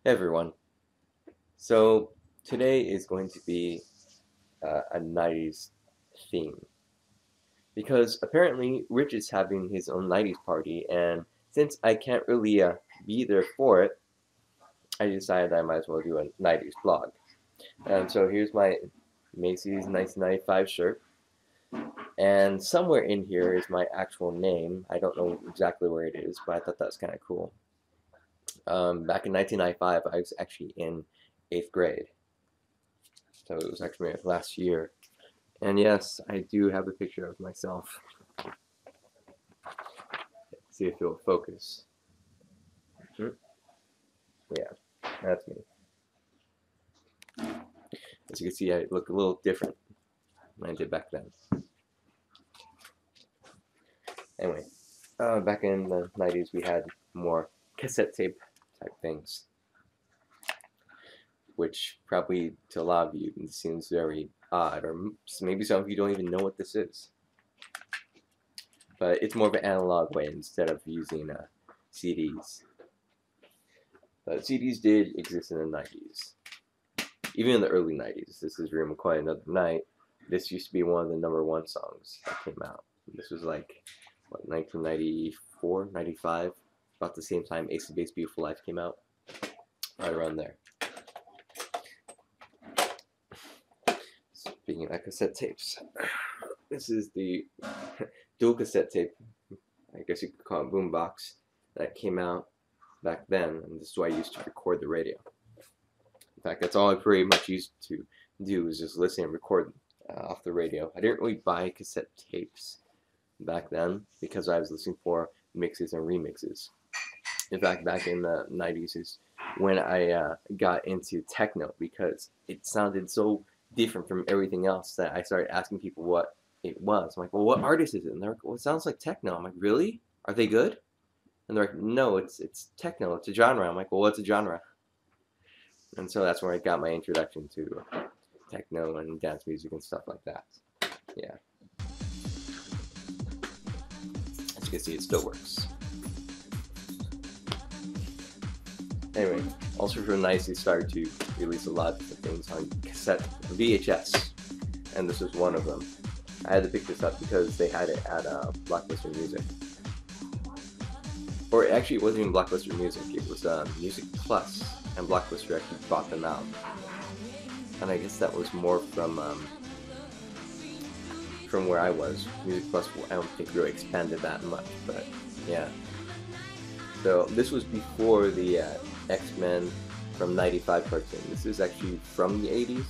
Hey everyone. So today is going to be a 90s theme because apparently Rich is having his own 90s party, and since I can't really be there for it, I decided I might as well do a 90s blog. And so here's my Macy's 1995 shirt, and somewhere in here is my actual name. I don't know exactly where it is, but I thought that was kind of cool. Back in 1995, I was actually in 8th grade, so it was actually my last year. And yes, I do have a picture of myself. See if it'll focus. Yeah, that's me. As you can see, I look a little different than I did back then. Anyway, back in the 90s, we had more cassette tape type things, which probably to a lot of you seems very odd, or maybe some of you don't even know what this is. But it's more of an analog way instead of using CDs. But CDs did exist in the 90s. Even in the early 90s. This is Real McCoy Another Night. This used to be one of the #1 songs that came out. This was like, what, 1994, 95? About the same time Ace of Base Beautiful Life came out. Right around there. Speaking of cassette tapes, this is the dual cassette tape, I guess you could call it boombox, that came out back then, and this is what I used to record the radio. In fact, that's all I pretty much used to do, is just listen and record off the radio. I didn't really buy cassette tapes back then because I was listening for mixes and remixes. In fact, back in the 90s is when I got into techno, because it sounded so different from everything else that I started asking people what it was. I'm like, well, what artist is it? And they're like, well, it sounds like techno. I'm like, really? Are they good? And they're like, no, it's techno. It's a genre. I'm like, well, what's a genre? And so that's where I got my introduction to techno and dance music and stuff like that. Yeah. As you can see, it still works. Anyway, also from 90s, they started to release a lot of different things on cassette VHS, and this was one of them. I had to pick this up because they had it at Blockbuster Music. Or actually, it wasn't even Blockbuster Music, it was Music Plus, and Blockbuster actually bought them out. And I guess that was more from where I was. Music Plus, I don't think really expanded that much, but yeah. So this was before the X-Men from '95 cartoon. This is actually from the '80s,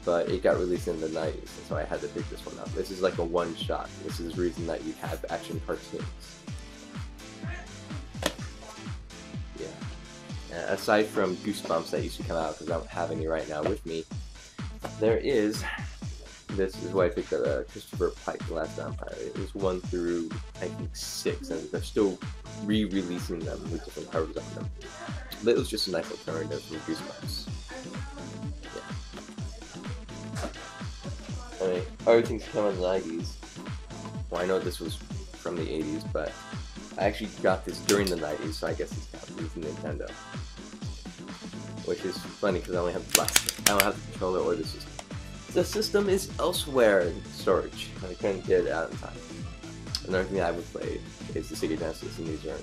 but it got released in the '90s, and so I had to pick this one up. This is like a one-shot. This is the reason that you have action cartoons. Yeah. Aside from Goosebumps that used to come out, because I don't have any right now with me, there is. This is why I picked up Christopher Pike, The Last Vampire. It was 1 through, I think, 6, and they're still re-releasing them with different covers on them. But it was just a nice alternative from Goosebumps. Yeah. Anyway, other things came in the 90s. Well, I know this was from the 80s, but I actually got this during the 90s, so I guess it's counted as Nintendo. Which is funny, because I only have the blast. I don't have the controller or the system. The system is elsewhere in storage. I couldn't get it out in time. Another thing I would play is the Sega Genesis, and these are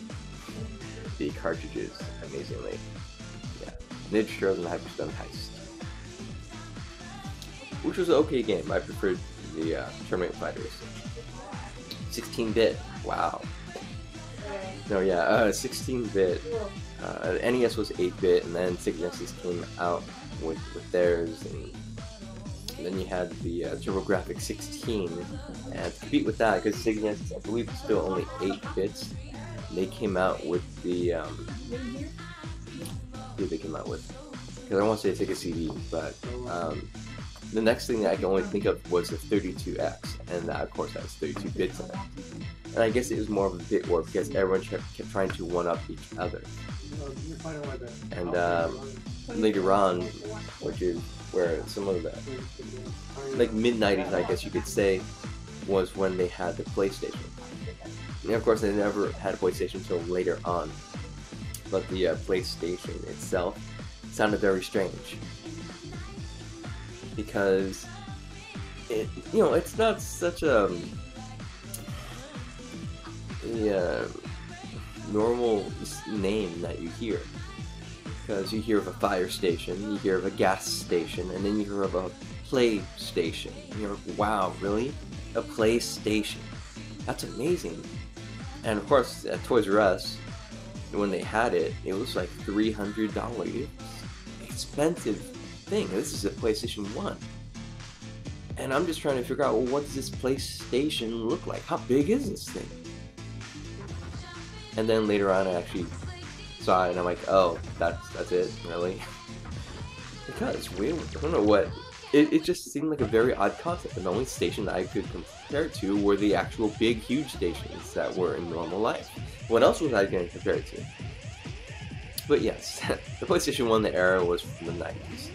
the cartridges, amazingly. Yeah. Ninja Turtles and Hyper Stone Heist. Which was an okay game. I preferred the Tournament Fighters. 16-bit. Wow. No, yeah, 16-bit. NES was 8-bit, and then Sega Genesis came out with theirs, and then you had the TurboGrafx 16, and to compete with that, because Sega Genesis, I believe, is still only 8 bits, they came out with the, who they came out with? Because I want to say Sega CD, but the next thing that I can only think of was the 32X, and that, of course, has 32 bits in it. And I guess it was more of a bit war, because everyone kept trying to one-up each other. And later on, which is where some of the, like mid-90s, I guess you could say, was when they had the PlayStation. And of course, they never had a PlayStation until later on. But the PlayStation itself sounded very strange because it's not such a normal name that you hear, because you hear of a fire station, you hear of a gas station, and then you hear of a play station. And you're like, wow, really? A play station? That's amazing. And of course, at Toys R Us, when they had it, it was like $300. Expensive thing. This is a PlayStation 1. And I'm just trying to figure out, well, what does this PlayStation look like? How big is this thing? And then later on, I actually saw it, and I'm like, oh, that's it, really? Because I don't know what. It just seemed like a very odd concept, and the only station that I could compare it to were the actual big, huge stations that were in normal life. What else was I going to compare it to? But yes, the PlayStation 1, the era was from the 90s.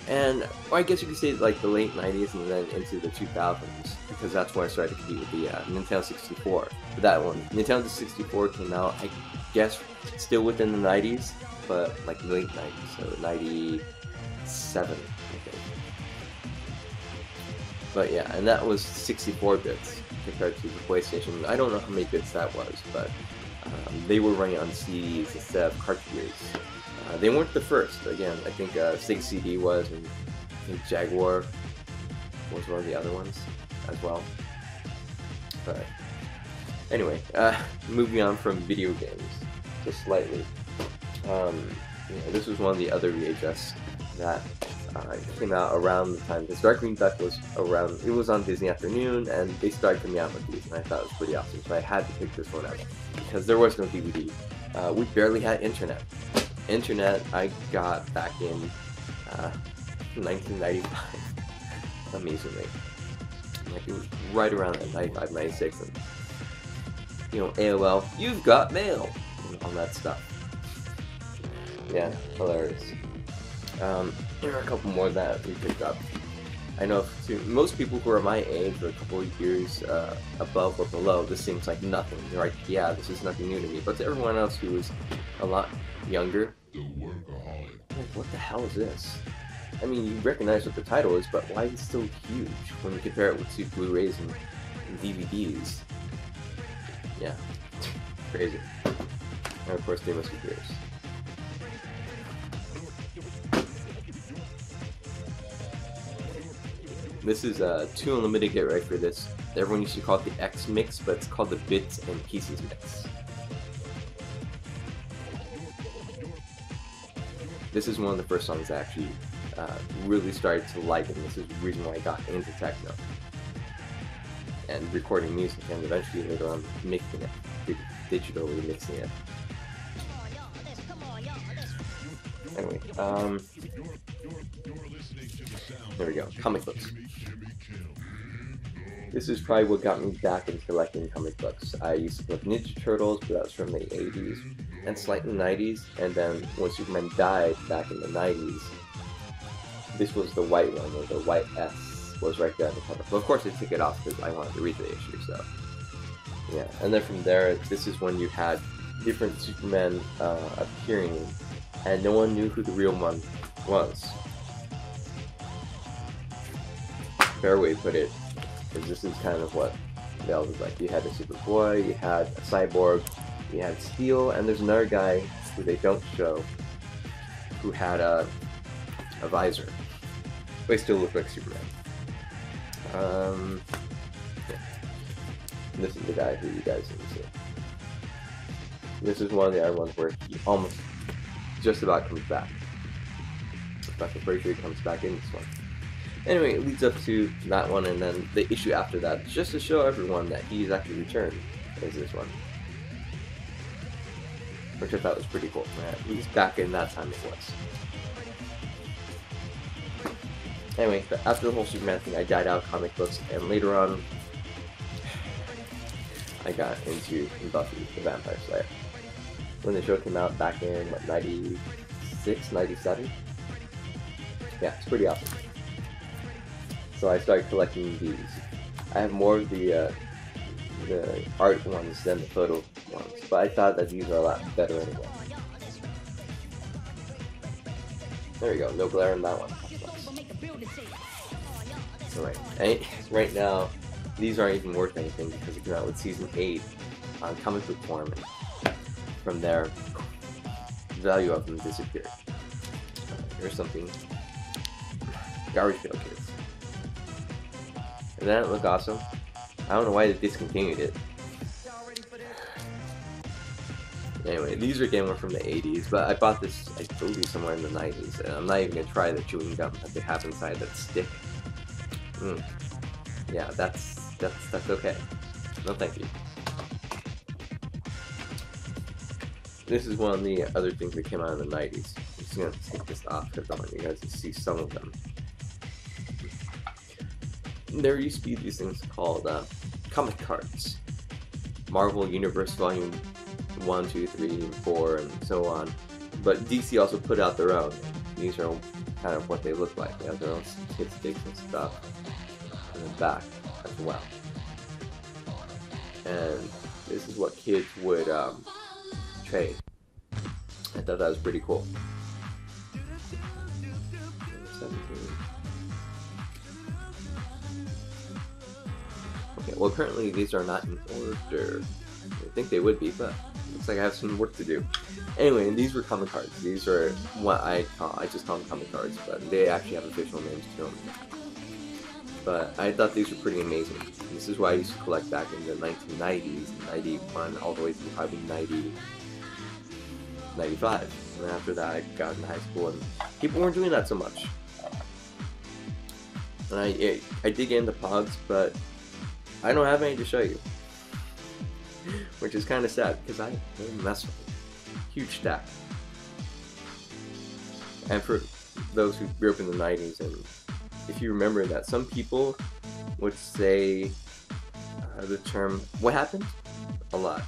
And or I guess you could say like the late 90s and then into the 2000s, because that's when I started to compete with the Nintendo 64. But that one, Nintendo 64 came out, I guess, still within the 90s, but like late 90s, so 97, I think. But yeah, and that was 64 bits compared to the PlayStation. I don't know how many bits that was, but they were running on CDs instead of cartridges. They weren't the first. Again, I think Sega CD was, and I think Jaguar was one of the other ones as well. But anyway, moving on from video games just slightly. This was one of the other VHS that came out around the time. This Darkwing Duck was around. It was on Disney Afternoon, and they started coming out with these, and I thought it was pretty awesome. So I had to pick this one out because there was no DVD. We barely had internet. Internet I got back in 1995, amazingly. Like, it was right around that 95, 96, and AOL, you've got mail, and all that stuff. Yeah, hilarious. There are a couple more that we picked up. I know to most people who are my age or a couple of years above or below, this seems like nothing. They're like, yeah, this is nothing new to me. But to everyone else who is a lot younger, like, what the hell is this? I mean, you recognize what the title is, but why is it still huge when you compare it to Blu-rays and DVDs? Yeah, crazy. And of course, they must be fierce. This is 2 Unlimited, get ready for this. Everyone used to call it the X Mix, but it's called the Bits and Pieces Mix. This is one of the first songs I actually really started to like, and this is the reason why I got into techno. And recording music, and eventually later on mixing it, digitally mixing it. Anyway, there we go, comic books. This is probably what got me back into collecting comic books. I used to collect Ninja Turtles, but that was from the 80s and slightly 90s, and then when Superman died back in the 90s, this was the white one, or the white S was right there on the cover. But of course I took it off because I wanted to read the issue, so yeah. And then from there, this is when you had different Supermen appearing, and no one knew who the real one was. Fair way to put it, because this is kind of what Bell was like. You had a Superboy, you had a Cyborg, you had Steel, and there's another guy who they don't show who had a visor. But he still looked like Superman. Yeah. This is the guy who you guys didn't see. This is one of the other ones where he almost just about comes back. But I'm pretty sure he comes back in this one. Anyway, it leads up to that one, and then the issue after that, just to show everyone that he's actually returned, is this one. Which I thought was pretty cool. Man, he's back in that time it was. Anyway, after the whole Superman thing, I died out of comic books, and later on, I got into Buffy the Vampire Slayer. When the show came out back in, what, 96, 97? Yeah, it's pretty awesome. So I started collecting these. I have more of the art ones than the photo ones, but I thought that these are a lot better anyway. There you go, no glare on that one. Alright, right now, these aren't even worth anything because it came out with Season 8 on comic book form, and from there, the value of them disappeared. Here's something. Garbage Pail Kids. Doesn't that look awesome? I don't know why they discontinued it. Anyway, these are again from the 80s, but I bought this, I told you, somewhere in the 90s, and I'm not even going to try the chewing gum that they have inside that stick. Yeah, that's okay. No thank you. This is one of the other things that came out in the 90s. I'm just going to take this off because I want you guys to see some of them. There used to be these things called comic cards. Marvel Universe Volume 1, 2, 3, and 4, and so on. But DC also put out their own. These are kind of what they look like. They have their own kid sticks and stuff in the back as well. And this is what kids would trade. I thought that was pretty cool. Okay, well apparently these are not in order. I think they would be, but looks like I have some work to do. Anyway, and these were comic cards. These are what I just call them comic cards, but they actually have official names to them. But I thought these were pretty amazing. This is what I used to collect back in the 1990s, 91, all the way through probably 90, 95. And after that, I got into high school, and people weren't doing that so much. And I did get into Pogs, but I don't have any to show you. Which is kind of sad, because I mess with it. Huge stack. And for those who grew up in the 90s, and if you remember that, some people would say the term, "what happened?" a lot.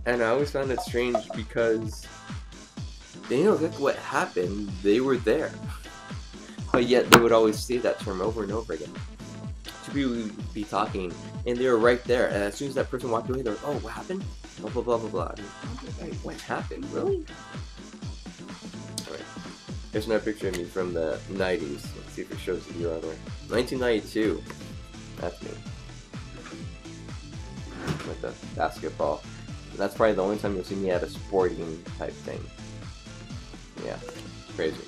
And I always found it strange because they know exactly what happened, they were there. But yet they would always say that term over and over again. Two people would be talking and they were right there, and as soon as that person walked away, they were, "Oh, what happened?" Blah blah blah blah blah. Wait, what happened? Really? Alright. Here's another picture of me from the 90s. Let's see if it shows you on there. 1992. That's me. With the basketball. And that's probably the only time you'll see me at a sporting type thing. Yeah, crazy.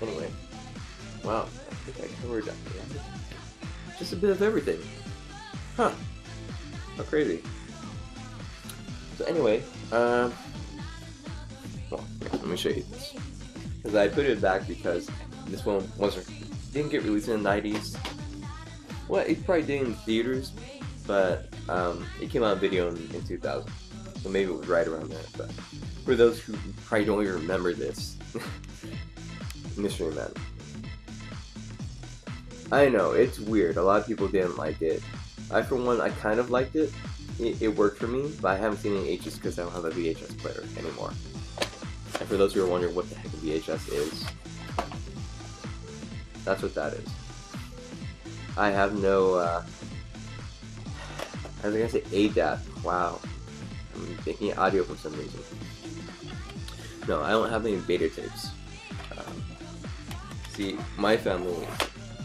Anyway, wow, I think I covered just a bit of everything. Huh, how crazy. So anyway, well, let me show you this. Because I put it back because this one didn't get released in the 90s. Well, it probably did in theaters, but it came out on video in 2000. So maybe it was right around there. But for those who probably don't even remember this, Mystery Men. I know, it's weird. A lot of people didn't like it. I, for one, I kind of liked it. It worked for me, but I haven't seen any H's because I don't have a VHS player anymore. And for those who are wondering what the heck a VHS is, that's what that is. I have no, I was gonna say ADAT. Wow. I'm making audio for some reason. No, I don't have any beta tapes. See, my family,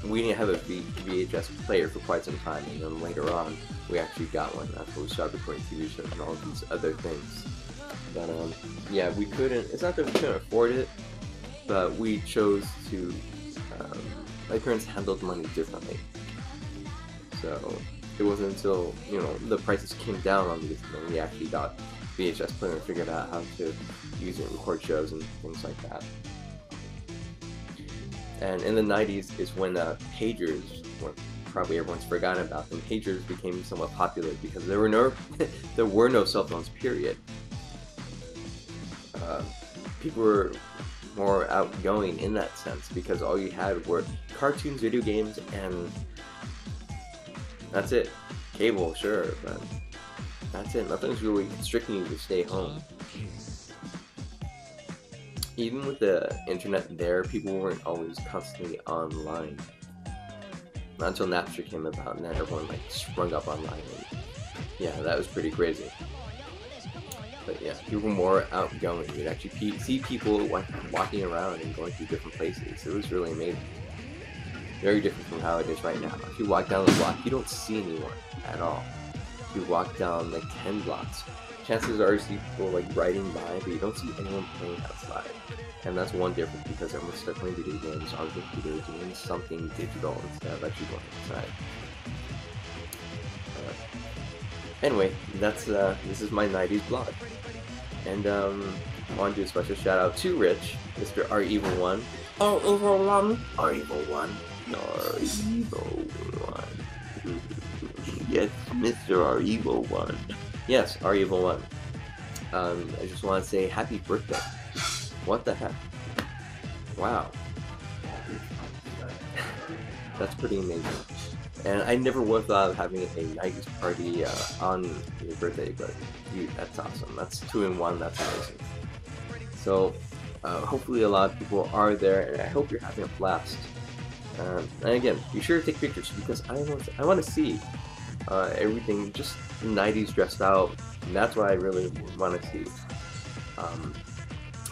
we didn't have a VHS player for quite some time, and then later on, we actually got one after we started recording TV shows and all these other things. But, yeah, we couldn't, it's not that we couldn't afford it, but we chose to, my parents handled money differently. So, it wasn't until, you know, the prices came down on these, and then we actually got VHS player and figured out how to use it and record shows and things like that. And in the 90s is when pagers, probably everyone's forgotten about them, pagers became somewhat popular because there were no cell phones, period. People were more outgoing in that sense because all you had were cartoons, video games, and that's it. Cable, sure, but that's it. Nothing's really constricting you to stay home. Even with the internet there, people weren't always constantly online. Not until Napster came about and then everyone like sprung up online. And yeah, that was pretty crazy. But yeah, people were more outgoing. You'd actually see people walking around and going through different places. It was really amazing. Very different from how it is right now. If you walk down the block, you don't see anyone at all. If you walk down like 10 blocks, chances are you see people like riding by, but you don't see anyone playing outside. And that's one difference, because everyone's stuck playing video games on computers, doing something digital instead of actually going outside. Anyway, that's this is my 90s blog, and I want to do a special shout out to Rich, Mr. R Evil One, R Evil One, R Evil One, R Evil One. Yes, Mr. R Evil One. Yes, R Evil One. I just want to say happy birthday. What the heck? Wow. That's pretty amazing. And I never would have thought of having a 90s party on your birthday, but dude, that's awesome. That's 2 in 1, that's amazing. So, hopefully a lot of people are there, and I hope you're having a blast. And again, be sure to take pictures, because I want to see everything, just 90s dressed out, and that's what I really want to see. I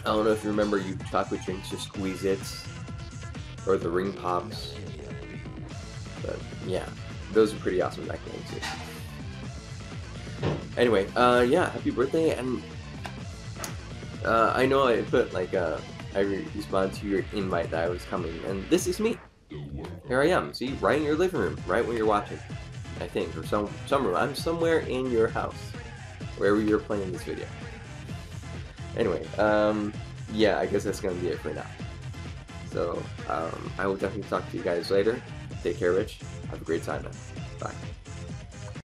don't know if you remember you chocolate drinks, just squeeze it, or the ring pops. But yeah, those are pretty awesome back then too. Anyway, yeah, happy birthday, and I know I put like I responded to your invite that I was coming, and this is me. Here I am. See, right in your living room, right when you're watching, I think, or some room. I'm somewhere in your house, wherever you're playing this video. Anyway, yeah, I guess that's gonna be it for now. So I will definitely talk to you guys later. Take care, Rich. Have a great time, man. Bye.